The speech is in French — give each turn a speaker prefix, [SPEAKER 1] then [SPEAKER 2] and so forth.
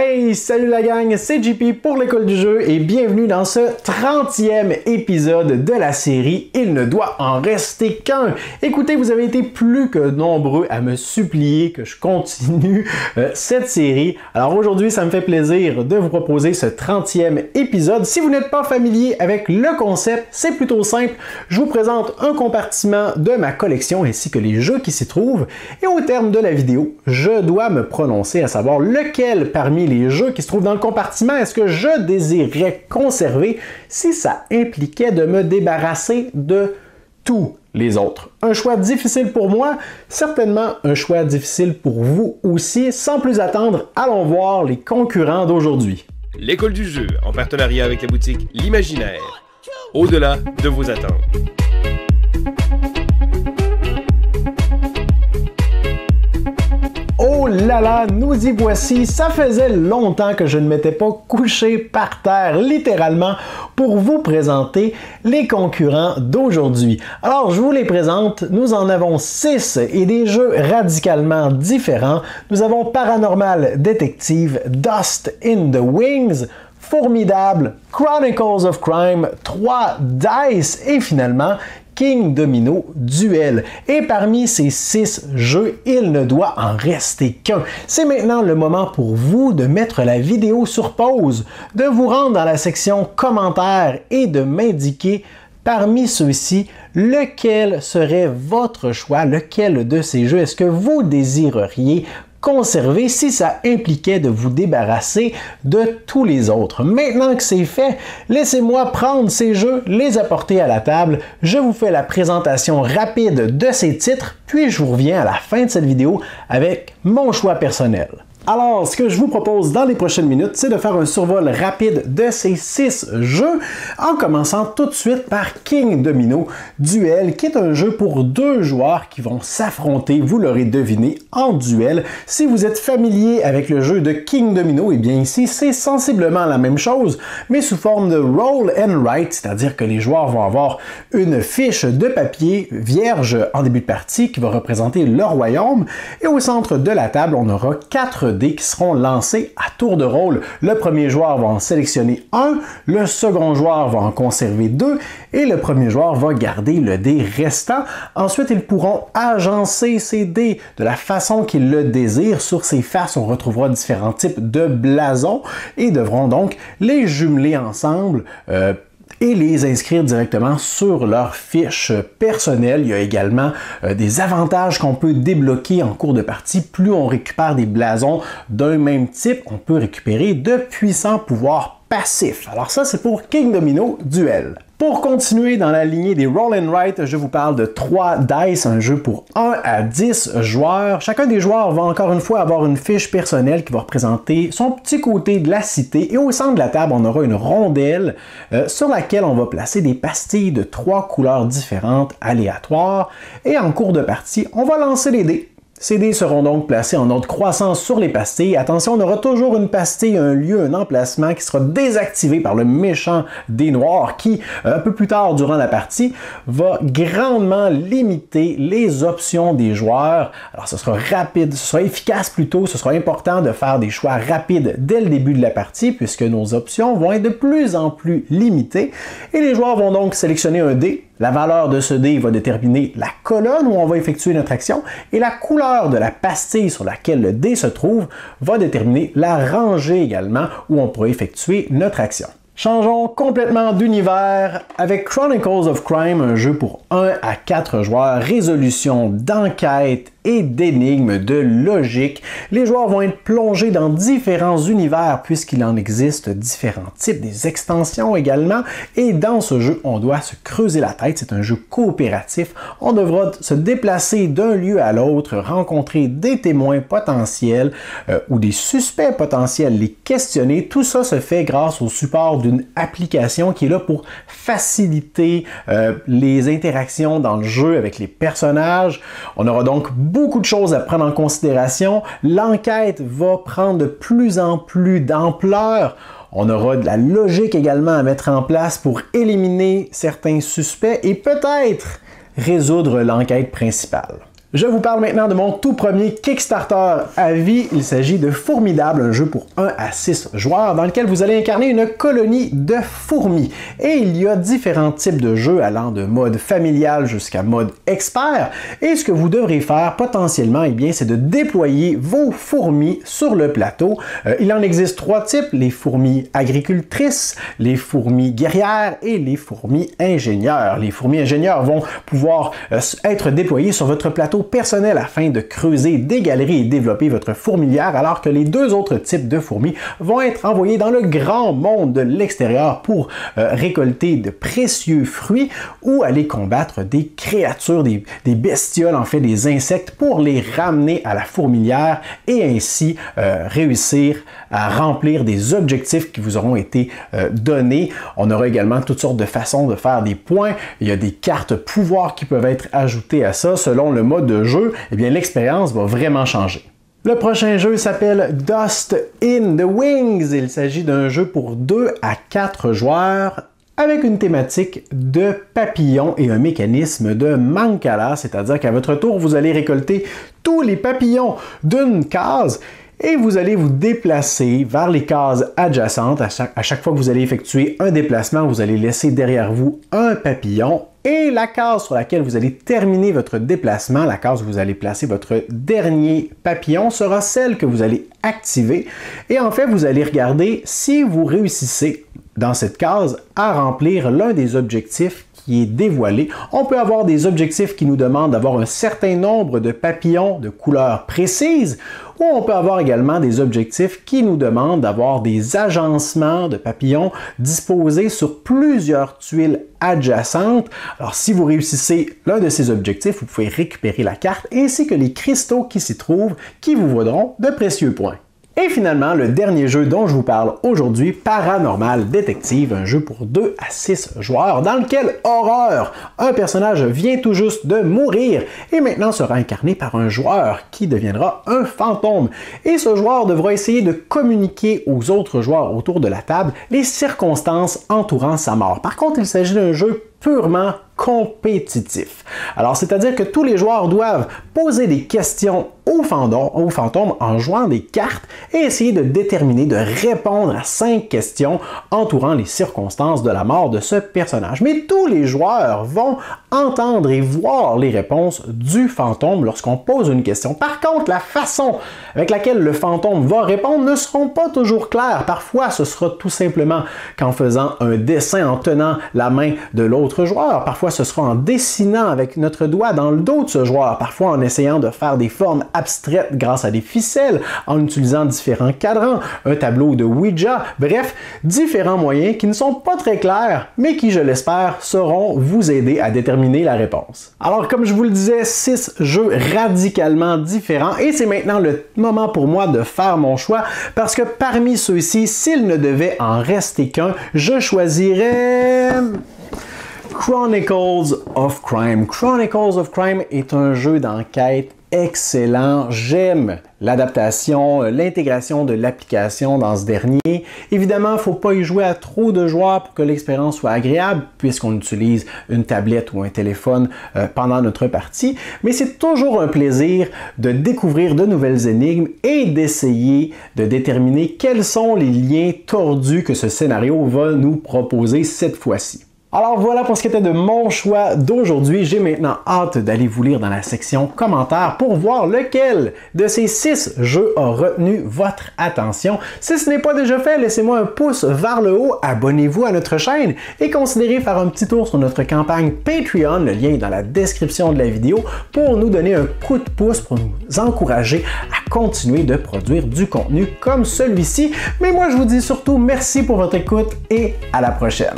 [SPEAKER 1] Hey, salut la gang, c'est JP pour l'école du jeu et bienvenue dans ce 30e épisode de la série Il ne doit en rester qu'un. Écoutez, vous avez été plus que nombreux à me supplier que je continue cette série. Alors aujourd'hui, ça me fait plaisir de vous proposer ce 30e épisode. Si vous n'êtes pas familier avec le concept, c'est plutôt simple. Je vous présente un compartiment de ma collection ainsi que les jeux qui s'y trouvent. Et au terme de la vidéo, je dois me prononcer à savoir lequel parmi les jeux qui se trouvent dans le compartiment est-ce que je désirerais conserver si ça impliquait de me débarrasser de tous les autres. Un choix difficile pour moi, certainement un choix difficile pour vous aussi. Sans plus attendre, allons voir les concurrents d'aujourd'hui.
[SPEAKER 2] L'école du jeu, en partenariat avec la boutique L'Imaginaire, au-delà de vos attentes.
[SPEAKER 1] Oh là là, nous y voici. Ça faisait longtemps que je ne m'étais pas couché par terre, littéralement, pour vous présenter les concurrents d'aujourd'hui. Alors, je vous les présente. Nous en avons 6 et des jeux radicalement différents. Nous avons Paranormal Detective, Dust in the Wings, Formidable, Chronicles of Crime, 3 Dice et finalement King Domino Duel. Et parmi ces 6 jeux, il ne doit en rester qu'un. C'est maintenant le moment pour vous de mettre la vidéo sur pause, de vous rendre dans la section commentaires et de m'indiquer parmi ceux-ci lequel serait votre choix, lequel de ces jeux est-ce que vous désireriez conserver si ça impliquait de vous débarrasser de tous les autres. Maintenant que c'est fait, laissez-moi prendre ces jeux, les apporter à la table. Je vous fais la présentation rapide de ces titres, puis je vous reviens à la fin de cette vidéo avec mon choix personnel. Alors, ce que je vous propose dans les prochaines minutes, c'est de faire un survol rapide de ces 6 jeux, en commençant tout de suite par King Domino Duel, qui est un jeu pour 2 joueurs qui vont s'affronter, vous l'aurez deviné, en duel. Si vous êtes familier avec le jeu de King Domino, eh bien ici, c'est sensiblement la même chose, mais sous forme de roll and write, c'est-à-dire que les joueurs vont avoir une fiche de papier vierge en début de partie qui va représenter leur royaume, et au centre de la table, on aura 4 dés qui seront lancés à tour de rôle. Le premier joueur va en sélectionner un, le second joueur va en conserver 2 et le premier joueur va garder le dé restant. Ensuite, ils pourront agencer ces dés de la façon qu'ils le désirent. Sur ces faces, on retrouvera différents types de blasons et devront donc les jumeler ensemble et les inscrire directement sur leur fiche personnelle. Il y a également des avantages qu'on peut débloquer en cours de partie. Plus on récupère des blasons d'un même type, on peut récupérer de puissants pouvoirs passifs. Alors ça, c'est pour King Domino Duel. Pour continuer dans la lignée des Roll and Write, je vous parle de 3 Dice, un jeu pour 1 à 10 joueurs. Chacun des joueurs va encore une fois avoir une fiche personnelle qui va représenter son petit côté de la cité. Et au centre de la table, on aura une rondelle sur laquelle on va placer des pastilles de 3 couleurs différentes aléatoires. Et en cours de partie, on va lancer les dés. Ces dés seront donc placés en ordre croissant sur les pastilles. Attention, on aura toujours une pastille, un lieu, un emplacement qui sera désactivé par le méchant dé noir qui, un peu plus tard durant la partie, va grandement limiter les options des joueurs. Alors ce sera rapide, ce sera efficace plutôt, ce sera important de faire des choix rapides dès le début de la partie puisque nos options vont être de plus en plus limitées. Et les joueurs vont donc sélectionner un dé. La valeur de ce dé va déterminer la colonne où on va effectuer notre action et la couleur de la pastille sur laquelle le dé se trouve va déterminer la rangée également où on pourra effectuer notre action. Changeons complètement d'univers avec Chronicles of Crime, un jeu pour 1 à 4 joueurs, résolution d'enquête et d'énigmes, de logique. Les joueurs vont être plongés dans différents univers puisqu'il en existe différents types, des extensions également. Et dans ce jeu, on doit se creuser la tête. C'est un jeu coopératif. On devra se déplacer d'un lieu à l'autre, rencontrer des témoins potentiels ou des suspects potentiels, les questionner. Tout ça se fait grâce au support d'une application qui est là pour faciliter les interactions dans le jeu avec les personnages. On aura donc beaucoup de choses à prendre en considération. L'enquête va prendre de plus en plus d'ampleur. On aura de la logique également à mettre en place pour éliminer certains suspects et peut-être résoudre l'enquête principale. Je vous parle maintenant de mon tout premier Kickstarter à vie. Il s'agit de Fourmidable, un jeu pour 1 à 6 joueurs dans lequel vous allez incarner une colonie de fourmis. Et il y a différents types de jeux allant de mode familial jusqu'à mode expert. Et ce que vous devrez faire potentiellement, eh bien, c'est de déployer vos fourmis sur le plateau. Il en existe 3 types, les fourmis agricultrices, les fourmis guerrières et les fourmis ingénieurs. Les fourmis ingénieurs vont pouvoir être déployées sur votre plateau personnel afin de creuser des galeries et développer votre fourmilière, alors que les 2 autres types de fourmis vont être envoyés dans le grand monde de l'extérieur pour récolter de précieux fruits ou aller combattre des créatures, des bestioles, en fait des insectes, pour les ramener à la fourmilière et ainsi réussir à remplir des objectifs qui vous auront été donnés. On aura également toutes sortes de façons de faire des points. Il y a des cartes pouvoirs qui peuvent être ajoutées à ça. Selon le mode de jeu, eh bien, l'expérience va vraiment changer. Le prochain jeu s'appelle Dust in the Wings. Il s'agit d'un jeu pour 2 à 4 joueurs avec une thématique de papillons et un mécanisme de Mancala, c'est-à-dire qu'à votre tour, vous allez récolter tous les papillons d'une case et vous allez vous déplacer vers les cases adjacentes. À chaque fois que vous allez effectuer un déplacement, vous allez laisser derrière vous un papillon. Et la case sur laquelle vous allez terminer votre déplacement, la case où vous allez placer votre dernier papillon, sera celle que vous allez activer. Et en fait, vous allez regarder si vous réussissez dans cette case à remplir l'un des objectifs qui est dévoilé. On peut avoir des objectifs qui nous demandent d'avoir un certain nombre de papillons de couleurs précises, ou on peut avoir également des objectifs qui nous demandent d'avoir des agencements de papillons disposés sur plusieurs tuiles adjacentes. Alors, si vous réussissez l'un de ces objectifs, vous pouvez récupérer la carte ainsi que les cristaux qui s'y trouvent, qui vous vaudront de précieux points. Et finalement, le dernier jeu dont je vous parle aujourd'hui, Paranormal Detective, un jeu pour 2 à 6 joueurs dans lequel, horreur, un personnage vient tout juste de mourir et maintenant sera incarné par un joueur qui deviendra un fantôme. Et ce joueur devra essayer de communiquer aux autres joueurs autour de la table les circonstances entourant sa mort. Par contre, il s'agit d'un jeu purement compétitif. Alors, c'est-à-dire que tous les joueurs doivent poser des questions au fantôme en jouant des cartes et essayer de déterminer, de répondre à 5 questions entourant les circonstances de la mort de ce personnage. Mais tous les joueurs vont entendre et voir les réponses du fantôme lorsqu'on pose une question. Par contre, la façon avec laquelle le fantôme va répondre ne seront pas toujours claires. Parfois, ce sera tout simplement qu'en faisant un dessin, en tenant la main de l'autre joueur. Parfois, ce sera en dessinant avec notre doigt dans le dos de ce joueur. Parfois, en essayant de faire des formes abstraites grâce à des ficelles, en utilisant différents cadrans, un tableau de Ouija. Bref, différents moyens qui ne sont pas très clairs, mais qui, je l'espère, sauront vous aider à déterminer la réponse. Alors, comme je vous le disais, 6 jeux radicalement différents et c'est maintenant le moment pour moi de faire mon choix parce que parmi ceux-ci, s'il ne devait en rester qu'un, je choisirais Chronicles of Crime. Chronicles of Crime est un jeu d'enquête excellent. J'aime l'adaptation, l'intégration de l'application dans ce dernier. Évidemment, il ne faut pas y jouer à trop de joueurs pour que l'expérience soit agréable, puisqu'on utilise une tablette ou un téléphone pendant notre partie. Mais c'est toujours un plaisir de découvrir de nouvelles énigmes et d'essayer de déterminer quels sont les liens tordus que ce scénario va nous proposer cette fois-ci. Alors voilà pour ce qui était de mon choix d'aujourd'hui. J'ai maintenant hâte d'aller vous lire dans la section commentaires pour voir lequel de ces 6 jeux a retenu votre attention. Si ce n'est pas déjà fait, laissez-moi un pouce vers le haut, abonnez-vous à notre chaîne et considérez faire un petit tour sur notre campagne Patreon. Le lien est dans la description de la vidéo pour nous donner un coup de pouce, pour nous encourager à continuer de produire du contenu comme celui-ci. Mais moi, je vous dis surtout merci pour votre écoute et à la prochaine.